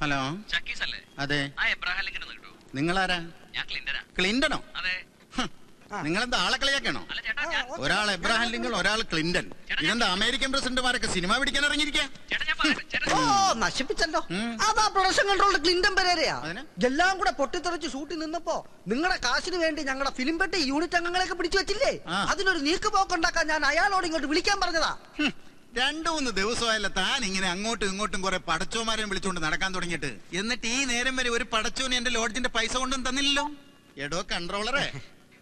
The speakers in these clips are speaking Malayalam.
ഹലോ, ചക്കീസ് അല്ലേ? അതെ. ആ എബ്രഹാം ലിങ്കൻ ഒന്ന് കിട്ടുമോ? നിങ്ങളാരാ? ഞാൻ ക്ലിന്റനാ. ക്ലിന്റനോ? അതെ. നിങ്ങളെന്താ ആളെ കളിയാക്കണോ? അല്ല ചേട്ടാ, ഞാൻ ഒരാൾ എബ്രഹാം ലിങ്കൻ, ഒരാൾ ക്ലിന്റൺ. ഇതെന്താ അമേരിക്കൻ പ്രസിഡന്റുമാരൊക്കെ സിനിമ പിടിക്കാൻ ഇറങ്ങിയിരിക്കുക? ചേട്ടാ ഞാൻ പറയട്ടെ, ചേട്ടാ. നശിപ്പിച്ചല്ലോ. അതാ പ്രൊഡക്ഷൻ കൺട്രോളിന്റെ ക്ലിന്റൺ പെരേരയാ. അതിന്? എല്ലാം കൂടെ പൊട്ടിത്തെറിച്ച് ഷൂട്ടിൽ നിന്നപ്പോ നിങ്ങളുടെ കാശിന് വേണ്ടി ഞങ്ങളുടെ ഫിലിം പെട്ടി യൂണിറ്റ് അംഗങ്ങളെയൊക്കെ പിടിച്ചു വെച്ചില്ലേ? അതിനൊരു നീക്കുപോക്കുണ്ടാക്കാൻ ഞാൻ അയാളോട് ഇങ്ങോട്ട് വിളിക്കാൻ പറഞ്ഞതാ. 2-3 ദിവസമായല്ല താൻ ഇങ്ങനെ അങ്ങോട്ടും ഇങ്ങോട്ടും കുറെ പടച്ചോമാരെയും വിളിച്ചുകൊണ്ട് നടക്കാൻ തുടങ്ങിയിട്ട്. എന്നിട്ട് ഈ നേരം വരെ ഒരു പടച്ചോന് എന്റെ ലോഡ്ജിന്റെ പൈസ കൊണ്ടും തന്നില്ലല്ലോ. എടോ കൺട്രോളറെ,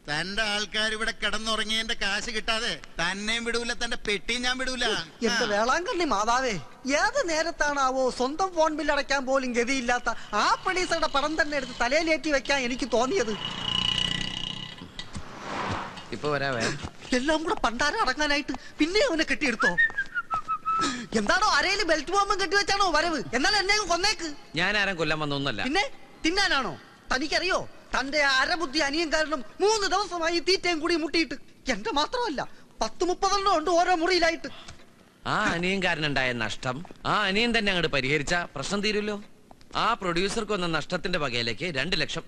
തന്റെ ആൾക്കാർ ഇവിടെ കിടന്നുറങ്ങിയതിന്റെ കാശ് കിട്ടാതെ തന്നെയും വിടൂല, തന്റെ പെട്ടിയും ഞാൻ വിടൂല. എന്റെ വേളാങ്കണ്ണി മാതാവേ, ഏത് നേരത്താണാവോ സ്വന്തം ഫോൺ ബില്ല് അടയ്ക്കാൻ പോലും ഗതിയില്ലാത്ത ആ പ്രൊഡ്യൂസറുടെ പടം തന്നെ എടുത്ത് തലയിലേറ്റി വെക്കാൻ എനിക്ക് തോന്നിയത്. ഇപ്പൊ വരാവേ. എല്ലാം കൂടെ പണ്ടാരം അടങ്ങാനായിട്ട് പിന്നെ അവനെ കെട്ടിയെടുത്തോ? എന്താണോ അരയില് ബെൽറ്റ് ബോംബും കെട്ടിവെച്ചാണോ വരവ്? എന്നാൽ എന്നെ കൊന്നേക്ക്. ഞാൻ ആരും കൊല്ലാൻ വന്നൊന്നല്ല. പിന്നെ തിന്നാനാണോ? തനിക്കറിയോ, തന്റെ അരബുദ്ധി അനിയൻ കാരണം 3 ദിവസമായി തീറ്റയും കൂടി മുട്ടിയിട്ട്. എന്റെ മാത്രമല്ല 10-30 ഉണ്ട് ഓരോ മുറിയിലായിട്ട്. ആ അനിയൻകാരനുണ്ടായ നഷ്ടം ആ അനിയൻ തന്നെ അങ്ങോട്ട് പരിഹരിച്ച പ്രശ്നം തീരുമല്ലോ. ആ പ്രൊഡ്യൂസർക്ക് വന്ന നഷ്ടത്തിന്റെ വകയിലേക്ക് 2 ലക്ഷം.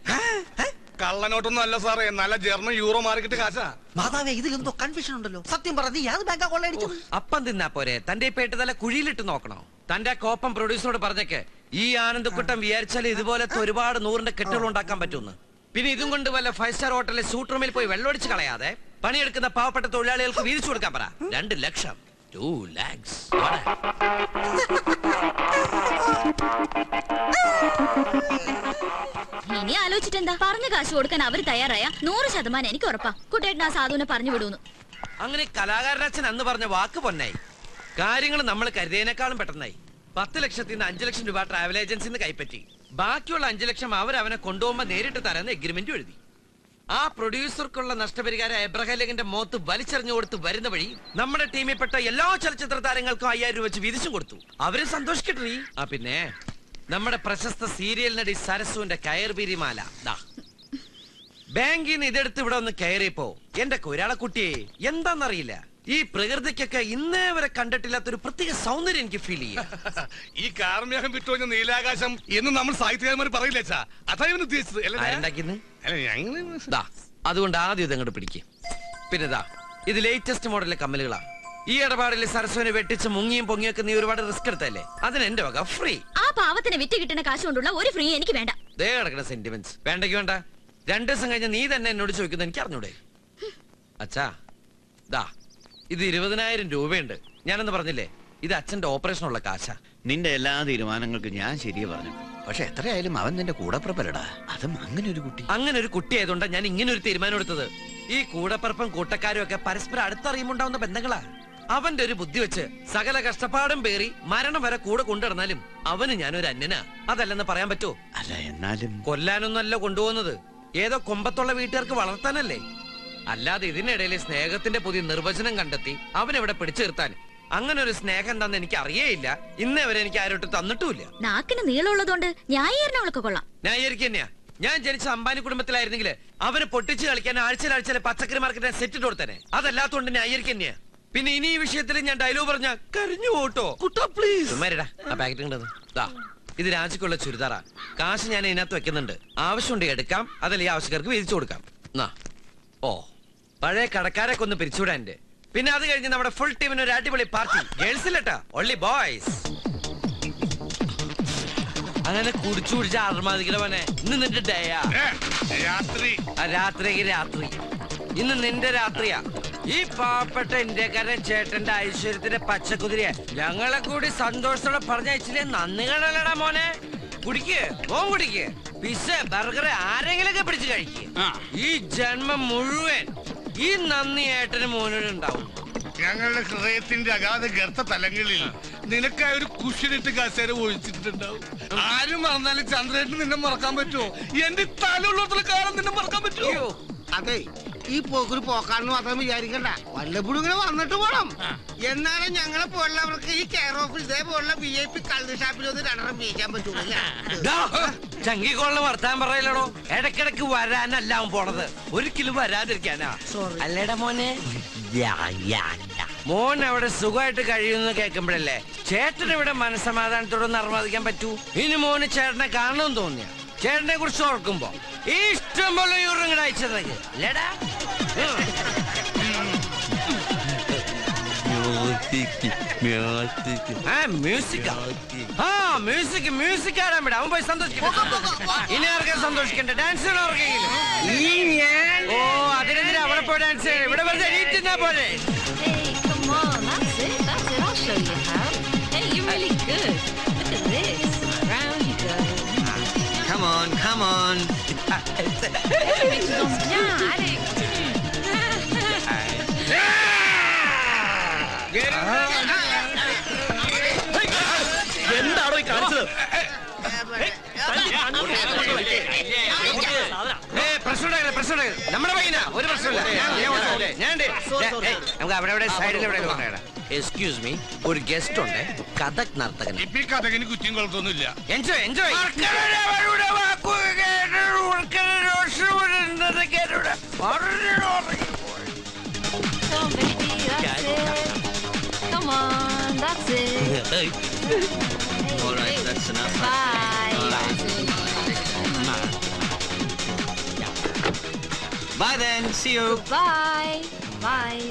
കള്ളനോട്ടൊന്നും അല്ല സാറേ, നല്ല ജർമ്മൻ യൂറോ മാർക്കറ്റ് കാശാ. മാതാവേ, ഇതിലെന്തോ കൺഫ്യൂഷൻ ഉണ്ടല്ലോ. സത്യം പറഞ്ഞ് യാത് ബാങ്കാ കൊള്ളയടിച്ചത്? അപ്പം തിന്നാ പോരെ, തന്റെ പേട്ട് തല കുഴിയിലിട്ട് നോക്കണോ? തന്റെ കോപ്പം പ്രൊഡ്യൂസറോട് പറഞ്ഞേക്ക്, ഈ ആനന്ദക്കുട്ടം വിചാരിച്ചാൽ ഇതുപോലത്തെ ഒരുപാട് 100ന്റെ കെട്ടുകൾ ഉണ്ടാക്കാൻ പറ്റുമെന്ന്. പിന്നെ ഇതും കൊണ്ട് വല്ല 5 സ്റ്റാർ ഹോട്ടലിലെ സൂട്ട് റൂമിൽ പോയി വെള്ളമൊടിച്ച് കളയാതെ പണിയെടുക്കുന്ന പാവപ്പെട്ട തൊഴിലാളികൾക്ക് വീതിച്ചു കൊടുക്കാൻ പറ. 2 ലക്ഷം. 2 lakhs. ഇനി ആലോചിച്ചിട്ടെന്താ? പറഞ്ഞ കാശ് കൊടുക്കാൻ അവർ തയ്യാറായ 100% എനിക്ക് ഉറപ്പാ കുട്ടേട്ടൻ ആ സാധുവിനെ പറഞ്ഞു വിടൂന്ന്. അങ്ങനെ കലാകാരനച്ഛൻ അന്ന് പറഞ്ഞ വാക്ക് പൊന്നായി. കാര്യങ്ങൾ നമ്മൾ കരുതിയതിനേക്കാളും പെട്ടെന്നായി. 10 ലക്ഷത്തിൽ നിന്ന് 5 ലക്ഷം രൂപ ട്രാവൽ ഏജൻസിന്ന് കൈപ്പറ്റി. ബാക്കിയുള്ള 5 ലക്ഷം അവനെ കൊണ്ടുപോകുമ്പോ നേരിട്ട് തരാന്ന് എഗ്രിമെന്റ് എഴുതി. ആ പ്രൊഡ്യൂസർക്കുള്ള നഷ്ടപരിഹാരം എബ്രഹാം ലിങ്കന്റെ മോത്ത് വലിച്ചെറിഞ്ഞു കൊടുത്ത് വരുന്ന വഴി നമ്മുടെ ടീമിൽപ്പെട്ട എല്ലാ ചലച്ചിത്ര താരങ്ങൾക്കും 5000 രൂപ വെച്ച് വീതിച്ചും കൊടുത്തു. അവരെ സന്തോഷിക്കട്ടെ. ആ പിന്നെ നമ്മുടെ പ്രശസ്ത സീരിയൽ നടി സരസുവിന്റെ കയർബിരിമാല ബാങ്കിൽ നിന്ന് ഇതെടുത്ത് ഇവിടെ ഒന്ന് കയറിയപ്പോ എന്റെ കൊരാള കുട്ടിയെ എന്താന്നറിയില്ല, ഈ പ്രകൃതിക്കൊക്കെ ഇന്നേ വരെ കണ്ടിട്ടില്ലാത്തൊരു പ്രത്യേക സൗന്ദര്യം എനിക്ക് ഫീൽ ചെയ്യാം. ഈ കാർമേഘം വിട്ടുവഞ്ഞ നീലാകാശം എന്ന് നമ്മൾ സാഹിത്യകാരന്മാർ പറയില്ല. അതായത് ഉദ്ദേശിച്ചത് അതുകൊണ്ട് ആദ്യം ഇതങ്ങോട്ട് പിടിക്കും. പിന്നെ ഇത് ലേറ്റസ്റ്റ് മോഡലിലെ കമ്മലുകളാ. ഈ ഇടപാടിൽ സരസ്വനെ വെട്ടിച്ച് മുങ്ങിയും പൊങ്ങിയൊക്കെ നീ ഒരുപാട് റിസ്ക് എടുത്തല്ലേ, അതിന് എന്റെ വക ഫ്രീ. ആ പാവത്തിന് വിറ്റ് കിട്ടുന്ന കാശ് കൊണ്ടുള്ള ഒരു ഫ്രീ എനിക്ക് വേണ്ട. ദേ കിടക്കുന്ന സെന്റിമെന്റ്സ് വേണ്ടെങ്കിൽ വേണ്ട. 2 ദിവസം കഴിഞ്ഞ നീ തന്നെ എന്നോട് ചോദിക്കുന്നത് എനിക്ക് അറിഞ്ഞൂടെ? അച്ഛാ ഇത് 20,000 രൂപയുണ്ട്. ഞാനെന്ന് പറഞ്ഞില്ലേ, ഇത് അച്ഛന്റെ ഓപ്പറേഷനുള്ള കാശാ. നിന്റെ എല്ലാ തീരുമാനങ്ങൾക്കും ഞാൻ ശരിയെ പറഞ്ഞു. പക്ഷെ എത്രയായാലും അവൻ നിന്റെ കൂടപ്പിറപ്പല്ലടാ. അതും അങ്ങനെ ഒരു കുട്ടി ആയതുകൊണ്ടാ ഞാൻ ഇങ്ങനെ ഒരു തീരുമാനം എടുത്തത്. ഈ കൂടപ്പിറപ്പും കൂട്ടക്കാരും ഒക്കെ പരസ്പരം അടുത്തറിയുമുണ്ടാവുന്ന ബന്ധങ്ങളാ. അവന്റെ ഒരു ബുദ്ധി വെച്ച് സകല കഷ്ടപ്പാടും പേറി മരണം വരെ കൂടെ കൊണ്ടുവന്നാലും അവന് ഞാനൊരു അന്യനാ. അതല്ലെന്ന് പറയാൻ പറ്റുമോ? അല്ല, എന്നാലും കൊല്ലാനൊന്നല്ല കൊണ്ടുപോകുന്നത്, ഏതോ കൊമ്പത്തുള്ള വീട്ടുകാർക്ക് വളർത്താനല്ലേ. അല്ലാതെ ഇതിനിടയിൽ സ്നേഹത്തിന്റെ പുതിയ നിർവചനം കണ്ടെത്തി അവനെവിടെ പിടിച്ചു നിർത്താൻ. അങ്ങനെ ഒരു സ്നേഹം എന്താന്ന് എനിക്ക് അറിയേയില്ല. ഇന്നേ വരെ എനിക്ക് ആരോട്ട് തന്നിട്ടുമില്ല. നാക്കിന് നീളമുള്ളതുകൊണ്ട് ന്യായീകരണങ്ങളൊക്കെ കൊള്ളാം. ന്യായീകരിക്കുക തന്നെയാ. ഞാൻ ജനിച്ച അംബാനി കുടുംബത്തിലായിരുന്നെങ്കിൽ അവന് പൊട്ടിച്ച് കളിക്കാൻ ആഴ്ചയിലെ പച്ചക്കറി മാർക്കറ്റിനെ സെറ്റ് ഇട്ട് കൊടുത്തനെ. അതല്ലാത്തോണ്ട് ന്യായീകരിക്കുക തന്നെയാ. പിന്നെ ഇനി ഈ വിഷയത്തിൽ ഞാൻ ഡയലോഗ് പറഞ്ഞ കരഞ്ഞു പോട്ടോ. പ്ലീസ് ആ പാക്കറ്റ് ഇത് രാജിക്കുള്ള ചുരിദാറാ. കാശ് ഞാൻ ഇതിനകത്ത് വെക്കുന്നുണ്ട്. ആവശ്യമുണ്ട് എടുക്കാം, അതല്ല ഈ ആവശ്യക്കാർക്ക് വീതിച്ചു കൊടുക്കാം. പഴയ കടക്കാരൊക്കെ ഒന്ന് പിരിച്ചുവിടാൻ. പിന്നെ അത് കഴിഞ്ഞ് നമ്മുടെ ഫുൾ ടീമിന് ഒരു അടിപൊളി പാർട്ടി. ഗേൾസ് ഇല്ലട്ടാ, ഓൺലി ബോയ്സ്. അങ്ങനെ കുടിച്ചു കുടിച്ച അർമാദിക്കണവനെ. ഇന്ന് നിന്റെ ഡേയാ. രാത്രി ഇന്ന് നിന്റെ രാത്രിയാ. ഈ പാവപ്പെട്ട ഇന്ത്യക്കാരൻ ചേട്ടന്റെ ഐശ്വര്യത്തിന്റെ പച്ചക്കുതിരയെ ഞങ്ങളെ കൂടി സന്തോഷത്തോടെ പറഞ്ഞയച്ചില്ലേ നന്ദികളല്ലടാ മോനെ. കുടിക്ക്, മോൻ കുടിക്ക്. പിസ്സ ബർഗർ ആരെങ്കിലൊക്കെ പിടിച്ച് കഴിക്കുക. ഈ ജന്മം മുഴുവൻ ഈ നന്ദി ഏട്ടന് മോനോടുണ്ടാവും. ഞങ്ങളുടെ ഹൃദയത്തിന്റെ അഗാധ ഗർത്ത തലങ്ങളിൽ നിനക്കായ ഒരു കുഷ്യനിട്ട് കസേര ഒഴിച്ചിട്ടുണ്ടാവും. ആരും മറന്നാലും ചന്ദ്രേട്ടന് നിന്നെ മറക്കാൻ പറ്റുമോ? എന്റെ തലയുള്ളത്ര കാലം നിന്നെ മറക്കാൻ പറ്റുമോ? അതെ, ഈ പോക്കൊരു പോക്കാണെന്ന് മാത്രം വിചാരിക്കണ്ട. വല്ലപ്പോഴും ഇങ്ങനെ വന്നിട്ട് പോണം. എന്നാലും ഞങ്ങളെ പോലുള്ളവർക്ക് ഈ കെയർ ഓഫിൽ ഇതേപോലുള്ള VIP കള്ള് ഷാപ്പിലൊന്നും 2 വീഴിക്കാൻ പറ്റൂല. ചങ്കിക്കൊള്ള വർത്താൻ പറയലോ. ഇടക്കിടക്ക് വരാനല്ല പോണത്, ഒരിക്കലും വരാതിരിക്കാനാ. അല്ലേടാ മോനെ. മോൻ അവിടെ സുഖമായിട്ട് കഴിയുമെന്ന് കേൾക്കുമ്പോഴല്ലേ ചേട്ടൻ ഇവിടെ മനസ്സമാധാനത്തോടെ നിർമ്മാദിക്കാൻ പറ്റൂ. ഇനി മോന് ചേട്ടനെ കാണണമെന്ന് തോന്നിയ ചേട്ടനെ കുറിച്ച് ഓർക്കുമ്പോ ഇഷ്ടം പോലെ യൂറിങ്ങടെ അയച്ചതൊക്കെ ലേടാ. മ്യൂസിക് ആടാൻ വിടാം. അവൻ പോയി സന്തോഷിക്കട്ടെ. ഇനി ആർക്കാ സന്തോഷിക്കണ്ടേ? ഡാൻസ് ഓ അതിനെന്തിനാ അവിടെ പോയി ഡാൻസ് ചെയ്യണം? ഇവിടെ വെറുതെ എണീറ്റുന്നാ പോലെ. Come on, come on. എന്താണോ ഈ കാണിച്ചത്? നമ്മുടെ പയ്യനാ, ഒരു പ്രശ്നമില്ല. നമുക്ക് അവിടെ അവിടെ സൈഡിൽ എവിടെ. എക്സ്ക്യൂസ് മീ, ഒരു ഗസ്റ്റ് ഉണ്ട്, കഥക് നർത്തകൻ. ഇപ്പൊ ഈ കഥകിന് കുറ്റിയും കൊളത്തൊന്നുമില്ല. Enjoy enjoy. Come on, that's it. All right, that's enough. Bye. Bye then. See you. Bye. Bye.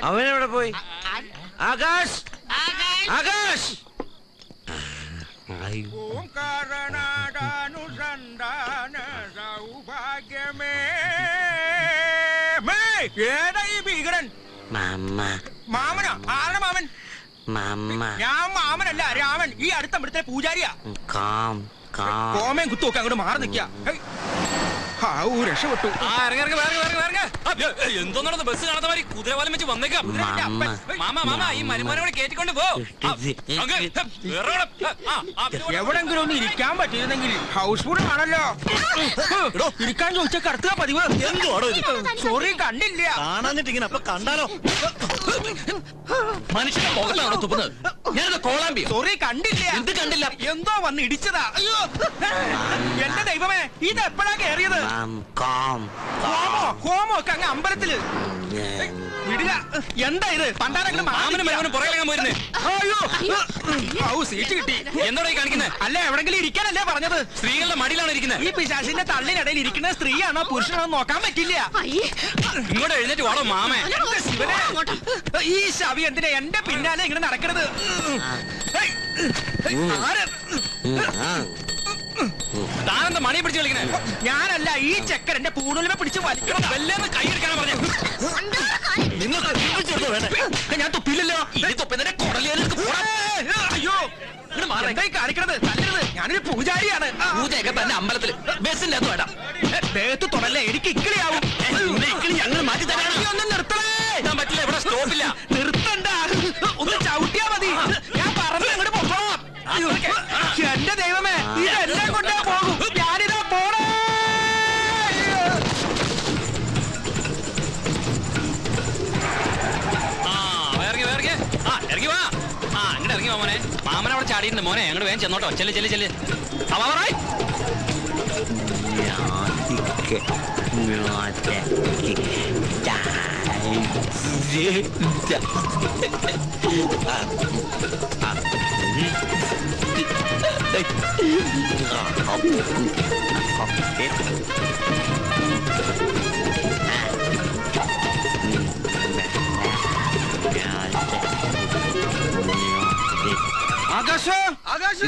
അവനെവിടെ പോയി? ആകാശ്, ആകാശ്. ഭീകരൻ മാമനോ? ആരുടെ മാമൻ? ഞാൻ മാമനല്ല, രാമൻ. ഈ അടുത്ത ഇവിടുത്തെ പൂജാരിയാ. കോമയും കുത്തുമൊക്കെ അങ്ങോട്ട് മാറി നിൽക്കാ. രക്ഷപ്പെട്ടു. എന്തോന്നു ബസ് കാണാത്ത മാതിരി കുതിരവാലം വെച്ച് വന്നേക്കാം. ഈ മരുമോനെ കേറ്റിക്കൊണ്ട് പോ. എവിടെങ്കിലും ഒന്ന് ഇരിക്കാൻ പറ്റിയിരുന്നെങ്കിൽ. ഹൗസ് ഫുൾ ആണല്ലോ. ഇരിക്കാൻ ചോദിച്ചാൽ കടത്തുക പതിവ്. സോറി, കണ്ടില്ല. കാണാഞ്ഞിട്ട് ഇങ്ങനെ അപ്പൊ കണ്ടാലോ? മനുഷ്യന്റെ മുഖത്താണോ തുപ്പുന്നത്? ഞാനത് കോളാമ്പി. സോറി, കണ്ടില്ല. എന്ത് കണ്ടില്ല? എന്തോ വന്ന് ഇടിച്ചതാ. അയ്യോ എന്റെ ദൈവമേ, ഇത് എപ്പോഴാ കേറിയത്? ഹോമോ ഒക്കെ അങ്ങ് അമ്പലത്തില്. വിടുക. എന്താ ഇത്? പണ്ടാരെങ്കിലും മാമനും പുറകിലങ്ങാൻ പോയിരുന്നേ. സീറ്റ് കിട്ടി. എന്തോടാ കാണിക്കുന്നത്? അല്ല, എവിടെങ്കിലും ഇരിക്കാനല്ലേ പറഞ്ഞത്? സ്ത്രീകളുടെ മടിയിലാണ് ഇരിക്കുന്നത്. ഈ പിശാചിന്റെ തള്ളിനിടയിൽ ഇരിക്കുന്ന സ്ത്രീയാണോ പുരുഷനാണോ നോക്കാൻ പറ്റില്ല. ഇങ്ങോട്ട് എഴുന്നേറ്റ് വാടോ മാമേ. ഈ ശവി എന്തിനാ എന്റെ പിന്നാലെ ഇങ്ങനെ നടക്കണത്? താനെന്താ മണിയെ പിടിച്ച് കളിക്കണേ? ഞാനല്ല, ഈ ചെക്കൻ എന്റെ പൂണുലിമ പിടിച്ച് വലിക്കണം. വല്ലേന്ന് കൈയെടുക്കാനാ പറഞ്ഞു. ഞാൻ തുപ്പില്ലല്ലോ. അയ്യോ, എന്തായി കാണിക്കണത്? തല്ലരുത്. ഞാനൊരു പൂജാരിയാണ്. പൂജയൊക്കെ തന്നെ അമ്പലത്തില്, ബസ്സിന്റെ അത് വേണ്ട. ദേഹത്ത് തൊടല്ലേ, എനിക്ക് ഇക്കിളിയാവും. ഞങ്ങൾ മാറ്റി തരാം. ഒന്ന് നിർത്തണേ. ഞാൻ പറ്റില്ല, ഇവിടെ സ്റ്റോപ്പില്ല. നിർത്തണ്ട, ഒന്ന് ചവിട്ടിയാ മതി. ഞാൻ പറഞ്ഞു അങ്ങോട്ട് പോകണം. എന്റെ ദൈവമേ, ഇതെല്ലാം കൊണ്ടേ പോകും. ഞാനിതാ പോണേ. ഇറങ്ങി വാ. അങ്ങോട്ട് ഇറങ്ങി വാ മോനെ. മാമൻ അവിടെ ചാടിയിട്ടുണ്ട് മോനെ. അങ്ങോട്ട് വേഗം ചെന്നോട്ടോ. ചെല്ല് ചെല്ല് ചെല്ല്. അവാറായി. ആകാശ്, ആകാശ്,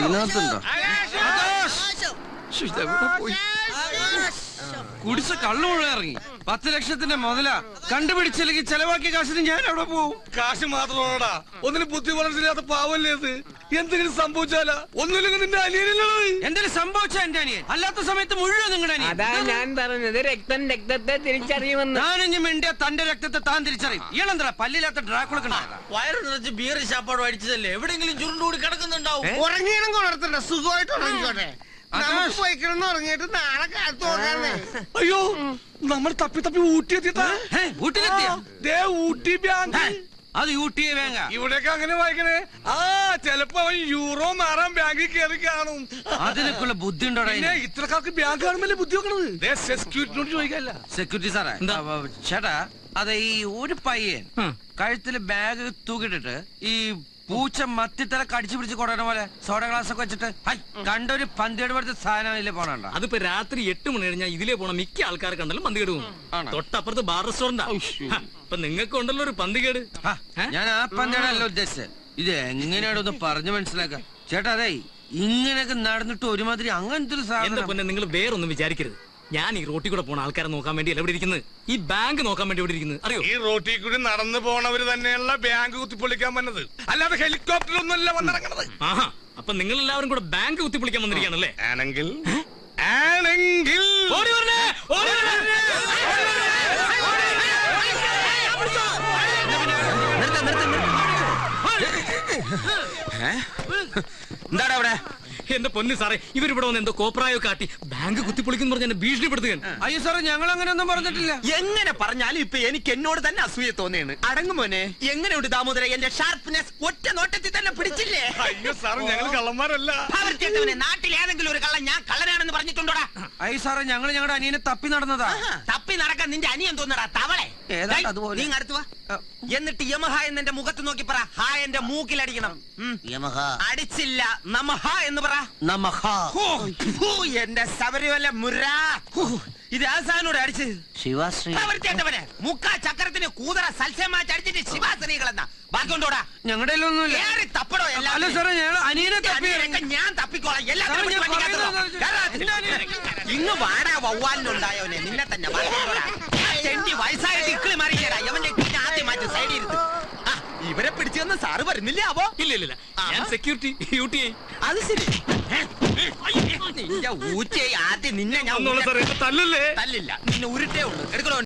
കുടിച്ച കള്ളു മുഴുവൻ ഇറങ്ങി. 10 ലക്ഷത്തിന്റെ മുതലാ. കണ്ടുപിടിച്ചില്ലെങ്കിൽ ചെലവാക്കിയ കാശിന് ഞാൻ അവിടെ പോവും. കാശ് മാത്രമാണോടാ? ഒന്നിനും ബുദ്ധി വളർച്ചില്ലാത്ത പാവല്ലേ ഇത്? എന്തെങ്കിലും സംഭവിച്ചാലാ? ഒന്നുമില്ലെങ്കിൽ നിന്റെ അനിയനല്ലോ. എന്തെങ്കിലും സംഭവിച്ച എന്റെ അനിയൻ, അല്ലാത്ത സമയത്ത് മുഴുവൻ നിങ്ങളുടെ അനിയൻ. അതാ ഞാൻ പറഞ്ഞത്, രക്തം രക്തത്തെ തിരിച്ചറിയുമെന്ന്. ഞാനിഞ്ഞും വേണ്ടിയ തന്റെ രക്തത്തെ താൻ തിരിച്ചറിയും. ഇയാളെന്താ പല്ലില്ലാത്ത ഡ്രാക്കുളക്കണ? വയറ് നിറച്ച് ബിയർ ശാപ്പാട് അടിച്ചതല്ലേ? എവിടെയെങ്കിലും ചുരുണ്ടുകൂടി കിടക്കുന്നുണ്ടാവും. ഉറങ്ങിയാലും കൊളർത്തണ്ട, സുഖമായിട്ട് ഉറങ്ങിക്കോട്ടെ. നമുക്ക് പോയിക്കിടന്ന് ഉറങ്ങിയിട്ട് നാളെ കാലത്ത് നോക്കാന്നേ. അയ്യോ, നമ്മൾ തപ്പി തപ്പി ഊട്ടിയെത്തിയതാ. ഊട്ടിലെത്തിയ ഊട്ടി ബാങ്ക്. അത് UTA ബാങ്കാ. ഇവിടെയൊക്കെ അങ്ങനെ വായിക്കണേ. ആ ചിലപ്പോ അവൻ യൂറോ മാറാൻ ബാങ്കിൽ കയറി കാണും. അതിനൊക്കെയുള്ള ബുദ്ധി ഉണ്ടോടാ? പിന്നെ ഇത്രക്കാർക്ക് ബാങ്ക് കാണുമ്പല്ലേ ബുദ്ധി വെക്കണത്. സെക്യൂരിറ്റിനോട് ചോദിക്കല്ല. സെക്യൂരിറ്റി സാറേ, ചേട്ടാ അതെ, ഈ ഒരു പയ്യൻ കഴുത്തില് ബാഗ് തൂക്കിട്ടിട്ട് ഈ പൂച്ച മത്തിത്തല കടിച്ചു പിടിച്ച് കൊണ്ടുവരുന്ന പോലെ സോഡ ഗ്ലാസ് ഒക്കെ വെച്ചിട്ട് കണ്ടൊരു പന്തികേട് പോലത്തെ സാധനം ഇതിലെ പോണണ്ട. അതിപ്പോ രാത്രി 8 മണി കഴിഞ്ഞാൽ ഇതിലേ പോണ മിക്ക ആൾക്കാരെ കണ്ടാലും പന്തികേട് പോകും. തൊട്ടപ്പുറത്ത് ബാർ റെസ്റ്റോറന്റാ. അപ്പൊ നിങ്ങൾക്ക് ഉണ്ടല്ലോ ഒരു പന്തികേട്. ഞാൻ ആ പന്തികേടല്ല ഉദ്ദേശിച്ചത്. ഇത് എങ്ങനെയാണൊന്ന് പറഞ്ഞു മനസ്സിലാക്കാം ചേട്ടാ. അതെ, ഇങ്ങനെയൊക്കെ നടന്നിട്ട് ഒരുമാതിരി അങ്ങനത്തെ ഒരു സാധനം. പിന്നെ നിങ്ങൾ വേറൊന്നും വിചാരിക്കരുത്. ഞാൻ ഈ റോട്ടിൽ കൂടെ പോണ ആൾക്കാരെ നോക്കാൻ വേണ്ടി എവിടെ ഇരിക്കുന്നത്, ഈ ബാങ്ക് നോക്കാൻ വേണ്ടി ഇവിടെ ഇരിക്കുന്നത് അറിയോ? ഈ റോട്ടിൽ കൂടി നടന്നു പോണവര് തന്നെയുള്ള ബാങ്ക് കുത്തിപ്പൊളിക്കാൻ വന്നത്, അല്ലാതെ ഹെലികോപ്റ്ററിലൊന്നുമല്ല വന്നിറങ്ങണത്. ആഹാ, അപ്പൊ നിങ്ങൾ എല്ലാവരും കൂടെ ബാങ്ക് കുത്തിപ്പൊളിക്കാൻ വന്നിരിക്കുകയാണല്ലേ? ആണെങ്കിൽ ഓടി വരണേ, ഓടി വരണേ. എന്താടാ അവിടെ? എന്റെ പൊന്നു സാറേ, ഇവരിവിടെ വന്ന് എന്തോ കോപ്രായോ കാട്ടി ബാങ്ക് കുത്തിപ്പൊളിക്കുന്നു പറഞ്ഞ എന്നെ ഭീഷണിപ്പെടുത്തുകയാണ്. അയ്യോ സാറേ, ഞങ്ങൾ അങ്ങനെ ഒന്നും പറഞ്ഞിട്ടില്ല. എങ്ങനെ പറഞ്ഞാലും ഇപ്പൊ എനിക്ക് എന്നോട് തന്നെ അസൂയ തോന്നിയാണ്. അടങ്ങുമോനെ, എങ്ങനെയുണ്ട് ദാമോദര എന്റെ ഷാർപ്പ്നെസ്? ഒറ്റ നോട്ടത്തിൽ തന്നെ പിടിച്ചില്ലേ? അയ്യോ സാർ, ഞങ്ങൾ കള്ളന്മാരല്ല. നാട്ടിൽ ഏതെങ്കിലും ഒരു കള്ളൻ ഞാൻ കള്ളനാണെന്ന് പറഞ്ഞിട്ടുണ്ടോടാ? അയ്യോ സാറേ, ഞങ്ങൾ ഞങ്ങളുടെ അനിയനെ തപ്പി നടന്നതാ. തപ്പി നടക്കാൻ നിന്റെ അനിയൻ തോന്നടാ തവളെ. ഏതാണ്ട് അതുപോലെ. നീ അടുത്ത് വാ. എന്നിട്ട് യമഹ എന്ന് എന്റെ മുഖത്ത് നോക്കി പറ. ഹാ എന്റെ മൂക്കിലടിക്കണം. അടിച്ചില്ല, നമഹ എന്ന് പറ. നമഹ. എന്റെ ശബരിമല മുരാ. ഇത് ആസാനോട് അടിച്ച് ശിവാശ്രീ പ്രവർത്തിച്ചവനെ മുക്കാ ചക്രത്തിന് കൂതറ സൽസ്യമാറ്റി അടിച്ചിട്ട് ശിവാശ്രീകളെന്നാ. ബാക്കി കൊണ്ടോടാ. ഞങ്ങളുടെ ഒന്നുമില്ല. തപ്പടോ എല്ലാം. അല്ല സാറേ, ഞങ്ങൾ അനിയനെ തപ്പി. ഞാൻ തപ്പിക്കോളാം. ഇന്ന് വാടാ വവ്വാലിനുണ്ടായവനെ നിന്നെ തന്നെ ചെണ്ടി വയസ്സായിട്ട് ഇക്കിളി മാറിയില്ലടാ. അവന്റെ ആദ്യം മാറ്റി സൈഡിൽ ഇരുന്ന് ഇവരെ പിടിച്ചെന്ന് സാറ് വരുന്നില്ലേ? ആവോ ഇല്ല, ഞാൻ സെക്യൂരിറ്റി UTA. അത് ശരി. നിന്റെ ഊച്ചയെ ആദ്യം നിന്നെ ഞാൻ തല്ലല്ലേ? തല്ലില്ല, നിന്നെ ഉരുട്ടേ ഉള്ളൂ. എടുക്കണോ?